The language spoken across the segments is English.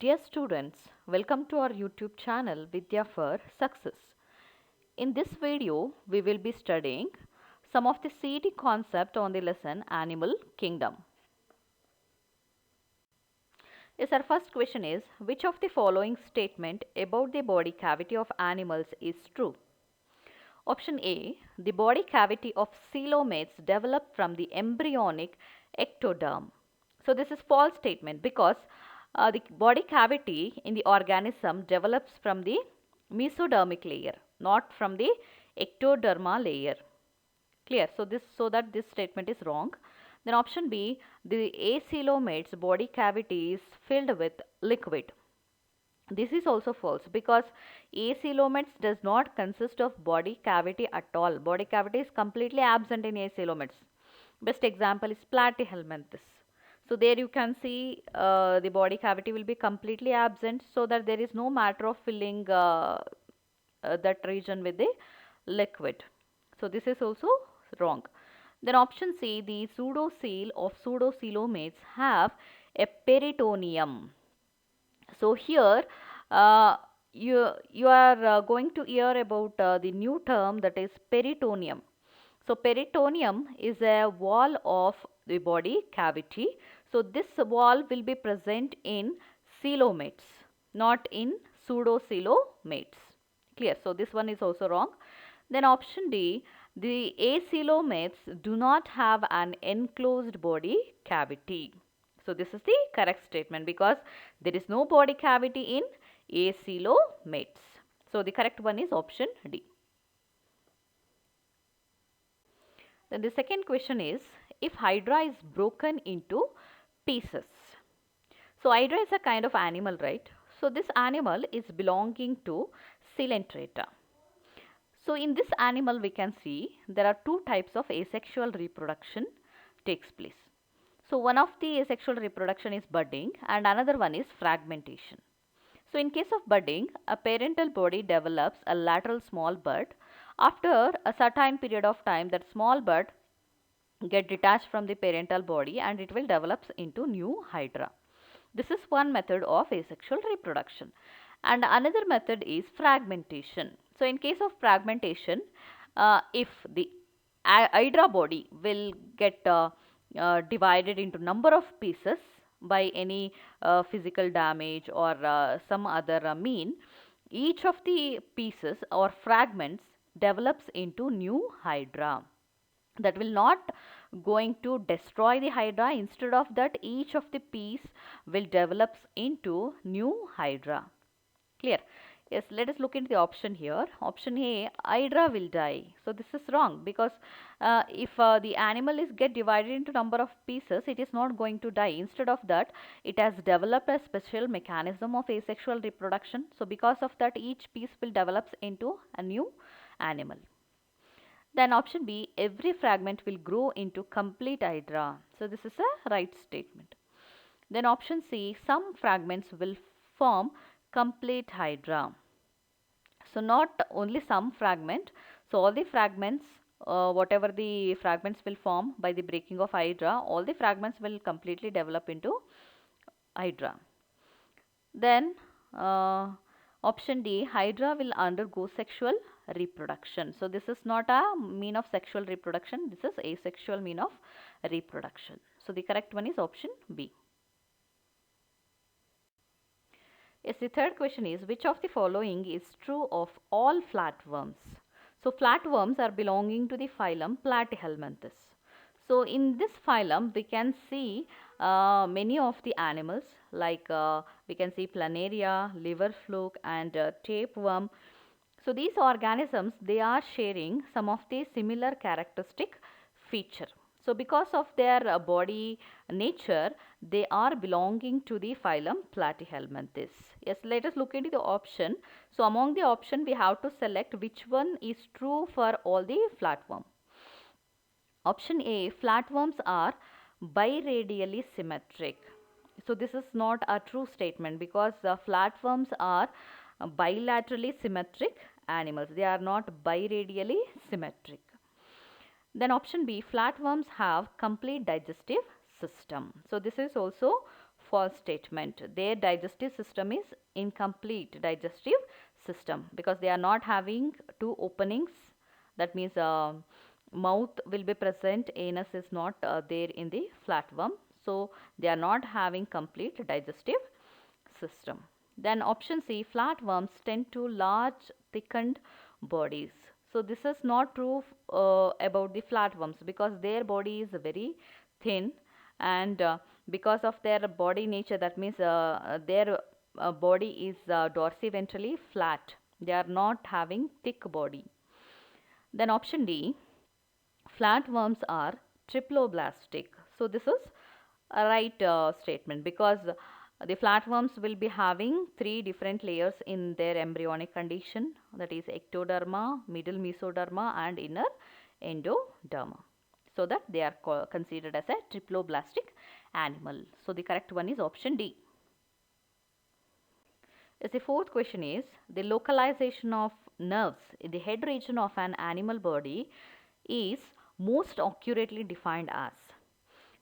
Dear students, welcome to our YouTube channel Vidya for Success. In this video, we will be studying some of the CET concept on the lesson Animal Kingdom. Yes, our first question is, which of the following statement about the body cavity of animals is true? Option A, the body cavity of coelomates developed from the embryonic ectoderm. So this is false statement because the body cavity in the organism develops from the mesodermic layer, not from the ectoderma layer. Clear? So that this statement is wrong. Then option B, the acoelomate's body cavity is filled with liquid. This is also false because acoelomates does not consist of body cavity at all. Body cavity is completely absent in acoelomates. Best example is platyhelminthes. So there you can see the body cavity will be completely absent, so that there is no matter of filling that region with the liquid. So this is also wrong. Then option C, the pseudocoel of pseudocoelomates have a peritoneum. So here uh, you are going to hear about the new term, that is peritoneum. So peritoneum is a wall of the body cavity. So this wall will be present in coelomates, not in pseudocoelomates. Clear? So this one is also wrong. Then option D, the acoelomates do not have an enclosed body cavity. So this is the correct statement because there is no body cavity in acoelomates. So the correct one is option D. Then the second question is, if hydra is broken into pieces. So hydra is a kind of animal, right? So this animal is belonging to Coelenterata. So in this animal we can see there are two types of asexual reproduction takes place. So one of the asexual reproduction is budding and another one is fragmentation. So in case of budding, a parental body develops a lateral small bud. After a certain period of time, that small bud get detached from the parental body and it will develop into new hydra. This is one method of asexual reproduction. And another method is fragmentation. So in case of fragmentation, if the hydra body will get divided into number of pieces by any physical damage or some other mean, each of the pieces or fragments develops into new hydra. That will not going to destroy the hydra. Instead of that, each of the piece will develops into new hydra. Clear? Yes, let us look into the option here. Option A, hydra will die. So this is wrong because if the animal is get divided into number of pieces, it is not going to die. Instead of that, it has developed a special mechanism of asexual reproduction. So because of that, each piece will develops into a new animal. Then option B, every fragment will grow into complete hydra. So this is a right statement. Then option C, some fragments will form complete hydra. So not only some fragment, so all the fragments, whatever the fragments will form by the breaking of hydra, all the fragments will completely develop into hydra. Then option D, hydra will undergo sexual reproduction. So this is not a mean of sexual reproduction, this is asexual mean of reproduction. So the correct one is option B. Yes, the third question is, which of the following is true of all flatworms? So flatworms are belonging to the phylum Platyhelminthes. So in this phylum we can see many of the animals, like we can see planaria, liver fluke and tapeworm. So these organisms, they are sharing some of the similar characteristic feature. So because of their body nature, they are belonging to the phylum Platyhelminthes. Yes, let us look into the option. So among the option, we have to select which one is true for all the flatworm. Option A, flatworms are biradially symmetric. So this is not a true statement because flatworms are bilaterally symmetric animals. They are not biradially symmetric. Then option B, flatworms have complete digestive system. So this is also false statement. Their digestive system is incomplete digestive system because they are not having two openings. That means mouth will be present, anus is not there in the flatworm. So they are not having complete digestive system. Then option C, flatworms tend to large thickened bodies. So this is not true about the flatworms because their body is very thin, and because of their body nature, that means their body is dorsiventrally flat. They are not having thick body. Then option D, flatworms are triploblastic. So this is a right statement because the flatworms will be having three different layers in their embryonic condition, that is ectoderma, middle mesoderma and inner endoderma. So that they are considered as a triploblastic animal. So the correct one is option D. As the fourth question is, the localization of nerves in the head region of an animal body is most accurately defined as.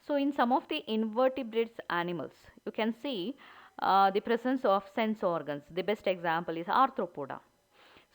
So in some of the invertebrate animals, you can see the presence of sense organs. The best example is arthropoda.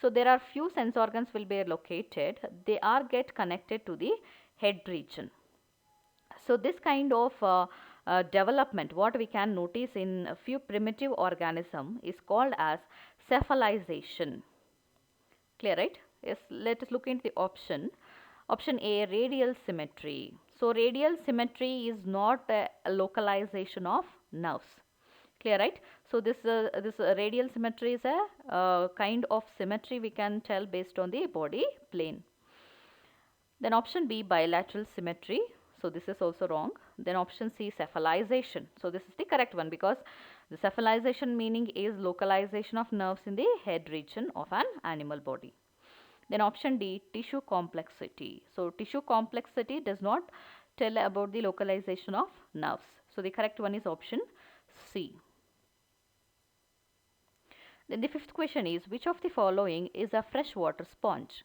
So there are few sense organs will be located. They are get connected to the head region. So this kind of development, what we can notice in a few primitive organism, is called as cephalization. Clear, right? Yes, let us look into the option. Option A, radial symmetry. So radial symmetry is not a localization of nerves. Clear, right? So this radial symmetry is a kind of symmetry we can tell based on the body plane. Then option B, bilateral symmetry. So this is also wrong. Then option C, cephalization. So this is the correct one because the cephalization meaning is localization of nerves in the head region of an animal body. Then option D, tissue complexity. So tissue complexity does not tell about the localization of nerves. So the correct one is option C. Then the fifth question is, which of the following is a freshwater sponge?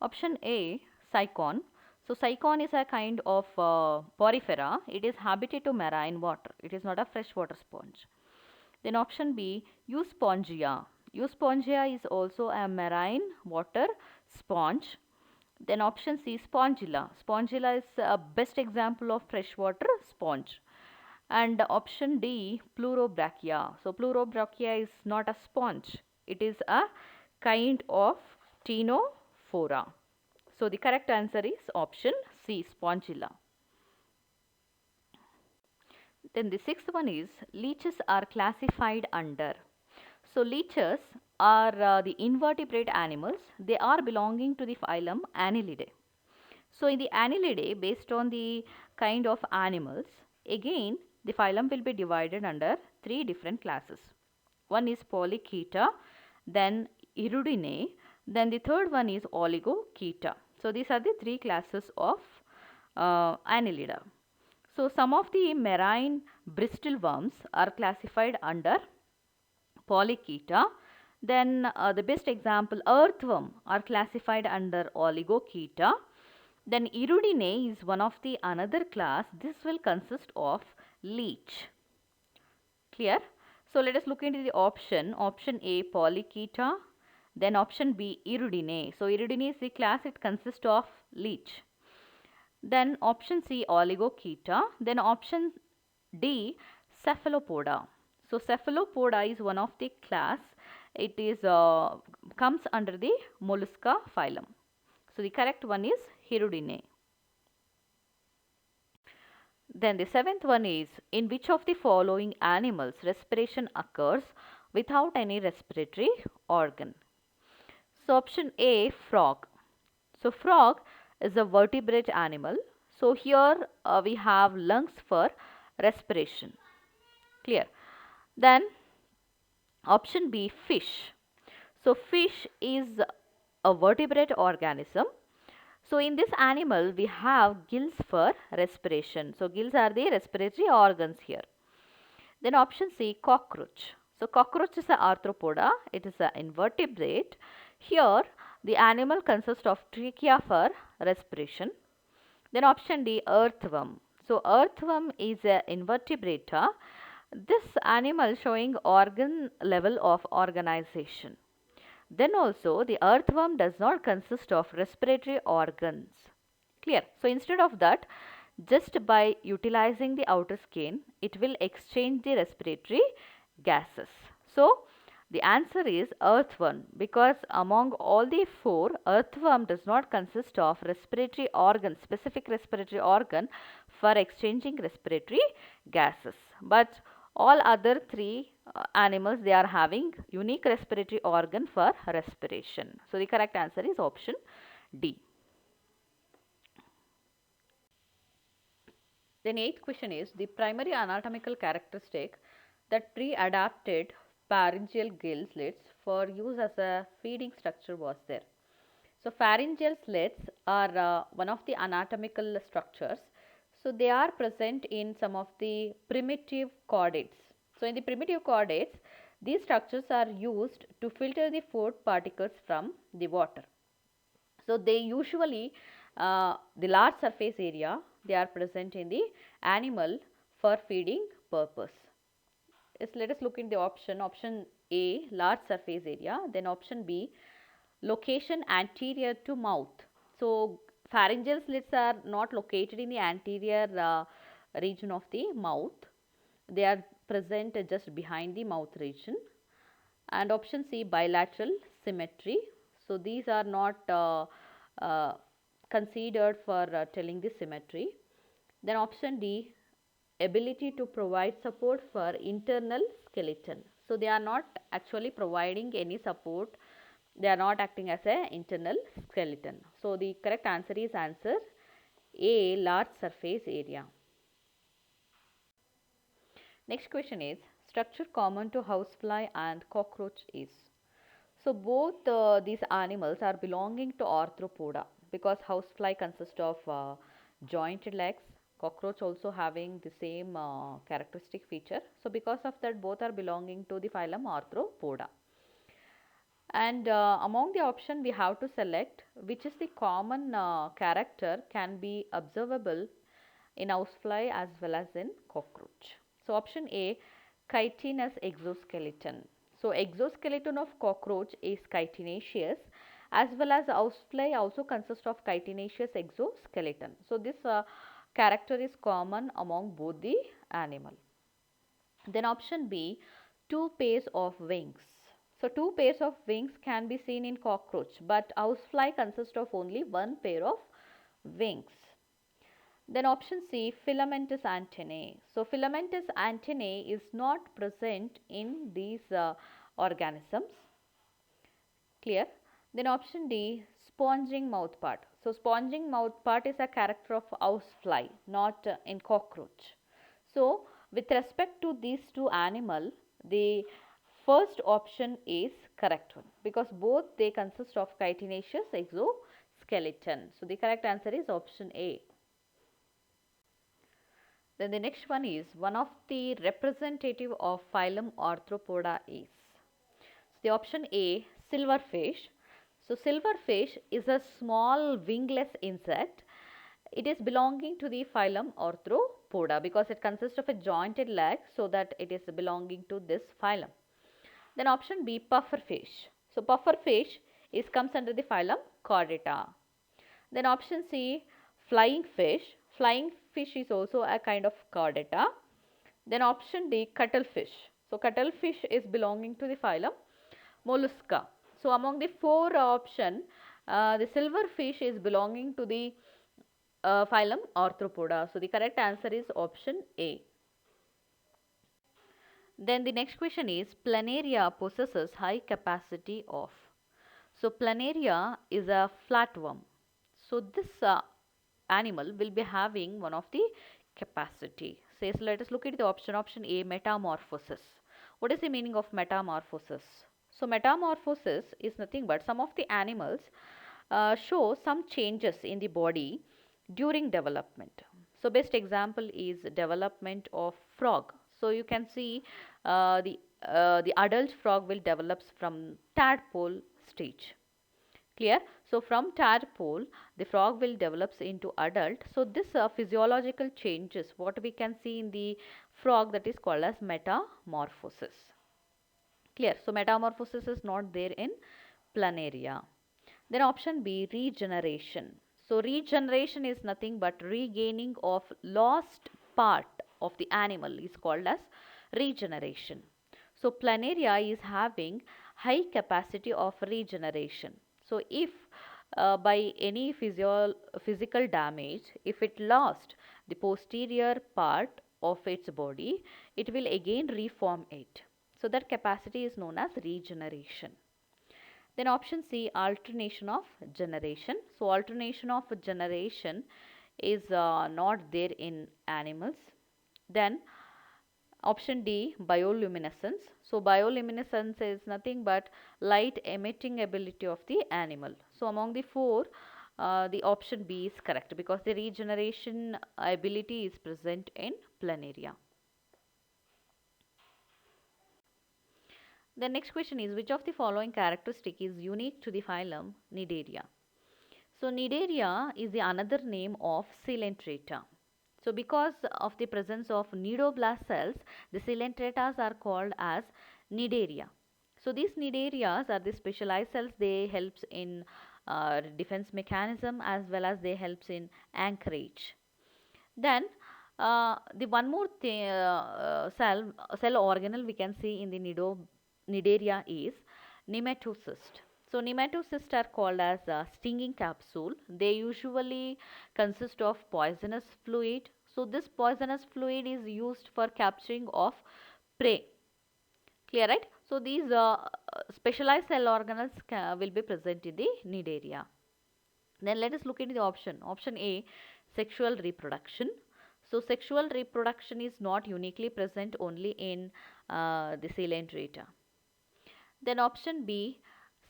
Option A, cycon. So cycon is a kind of porifera. It is habited to marine water. It is not a freshwater sponge. Then option B, Euspongia. Euspongia is also a marine water sponge. Then option C, Spongilla. Spongilla is a best example of freshwater sponge. And option D, Pleurobrachia. So Pleurobrachia is not a sponge. It is a kind of ctenophora. So the correct answer is option C, Spongilla. Then the sixth one is, leeches are classified under. So leeches are the invertebrate animals. They are belonging to the phylum Annelidae. So in the Annelidae, based on the kind of animals, again the phylum will be divided under three different classes. One is Polychaeta, then Hirudinae, then the third one is Oligochaeta. So these are the three classes of Annelida. So some of the marine bristle worms are classified under Polychaeta. Then the best example, earthworm, are classified under Oligochaeta. Then Hirudinae is one of the another class. This will consist of leech. Clear? So let us look into the option. Option A, Polychaeta. Then option B, Hirudinae. So Hirudinae is the class. It consists of leech. Then option C, Oligochaeta. Then option D, Cephalopoda. So Cephalopoda is one of the class. It is comes under the Mollusca phylum. So the correct one is Hirudinae. Then the seventh one is, in which of the following animals respiration occurs without any respiratory organ? So option A, frog. So frog is a vertebrate animal. So here we have lungs for respiration. Clear? Then option B, fish. So fish is a vertebrate organism. So in this animal we have gills for respiration. So gills are the respiratory organs here. Then option C, cockroach. So cockroach is an arthropoda. It is an invertebrate. Here the animal consists of trachea for respiration. Then option D, earthworm. So earthworm is an invertebrata. this animal showing organ level of organization. Then also the earthworm does not consist of respiratory organs. Clear? So instead of that, just by utilizing the outer skin, it will exchange the respiratory gases. So the answer is earthworm, because among all the four, earthworm does not consist of respiratory organ, specific respiratory organ for exchanging respiratory gases. But all other three animals, they are having unique respiratory organ for respiration. So the correct answer is option D. Then eighth question is, the primary anatomical characteristic that pre-adapted pharyngeal gill slits for use as a feeding structure was there. So pharyngeal slits are one of the anatomical structures. So they are present in some of the primitive chordates. So in the primitive chordates, these structures are used to filter the food particles from the water. So they usually, the large surface area, they are present in the animal for feeding purpose. Let us look in the option A, large surface area, then option B, location anterior to mouth. So pharyngeal slits are not located in the anterior region of the mouth, they are present just behind the mouth region. And option C, bilateral symmetry. So these are not uh, considered for telling the symmetry. Then option D, ability to provide support for internal skeleton. So they are not actually providing any support, they are not acting as a internal skeleton. So the correct answer is answer A, large surface area. Next question is, structure common to housefly and cockroach is. So both these animals are belonging to arthropoda, because housefly consists of jointed legs, cockroach also having the same characteristic feature. So because of that, both are belonging to the phylum arthropoda. And among the option, we have to select which is the common character can be observable in housefly as well as in cockroach. So option A, chitinous exoskeleton. So exoskeleton of cockroach is chitinaceous, as well as housefly also consists of chitinaceous exoskeleton. So this character is common among both the animal. Then option B, two pairs of wings. So two pairs of wings can be seen in cockroach, but housefly consists of only one pair of wings. Then option C, filamentous antennae. So filamentous antennae is not present in these organisms. Clear? Then option D, sponging mouth part. So sponging mouth part is a character of housefly, not in cockroach. So with respect to these two animal, the first option is correct one, because both they consist of chitinaceous exoskeleton. So the correct answer is option A. Then the next one is, one of the representative of phylum Arthropoda is. So the option A, silverfish. So silverfish is a small wingless insect. It is belonging to the phylum Arthropoda because it consists of a jointed leg, so that it is belonging to this phylum. Then option B, pufferfish. So pufferfish is comes under the phylum Chordata. Then option C, flying fish. Flying fish is also a kind of chordata. Then option D, cuttlefish. So cuttlefish is belonging to the phylum Mollusca. So among the four option, the silverfish is belonging to the phylum Arthropoda. So the correct answer is option A. Then the next question is, planaria possesses high capacity of. So planaria is a flatworm. So this animal will be having one of the capacity. So let us look at the option A, metamorphosis. What is the meaning of metamorphosis? So metamorphosis is nothing but some of the animals show some changes in the body during development. So best example is development of frog. So you can see the adult frog will develops from tadpole stage. Clear? So from tadpole, the frog will develops into adult. So this physiological changes, what we can see in the frog, that is called as metamorphosis. Clear? So metamorphosis is not there in planaria. Then option B, regeneration. So regeneration is nothing but regaining of lost part of the animal is called as regeneration. So planaria is having high capacity of regeneration. So if by any physical damage, if it lost the posterior part of its body, it will again reform it. So that capacity is known as regeneration. Then option C, alternation of generation. So alternation of generation is not there in animals. Then option D, bioluminescence. So bioluminescence is nothing but light emitting ability of the animal. So among the four, the option B is correct because the regeneration ability is present in planaria. The next question is, which of the following characteristic is unique to the phylum Cnidaria? So Cnidaria is the another name of Coelenterata. So because of the presence of cnidoblast cells, the Coelentratas are called as Cnidaria. So these Cnidarias are the specialized cells. They helps in defense mechanism as well as they helps in anchorage. Then the one more cell organelle we can see in the Cnidaria is nematocyst. So nematocysts are called as stinging capsule. They usually consist of poisonous fluid. So this poisonous fluid is used for capturing of prey. Clear, right? So these specialized cell organelles will be present in the Cnidaria. Then let us look into the option. Option A, sexual reproduction. So sexual reproduction is not uniquely present only in the Coelenterata. Then option B,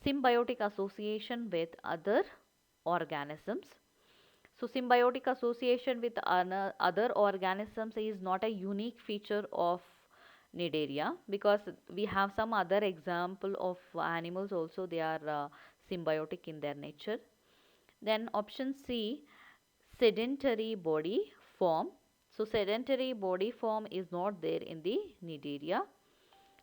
symbiotic association with other organisms. So symbiotic association with other organisms is not a unique feature of Cnidaria because we have some other example of animals also, they are symbiotic in their nature. Then option C, sedentary body form. So sedentary body form is not there in the Cnidaria.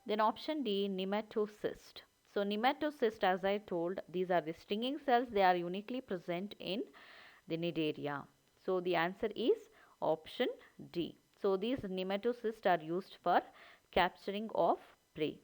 Then option D, nematocyst. So nematocyst, as I told, these are the stinging cells. They are uniquely present in the Cnidaria. So the answer is option D. So these nematocysts are used for capturing of prey.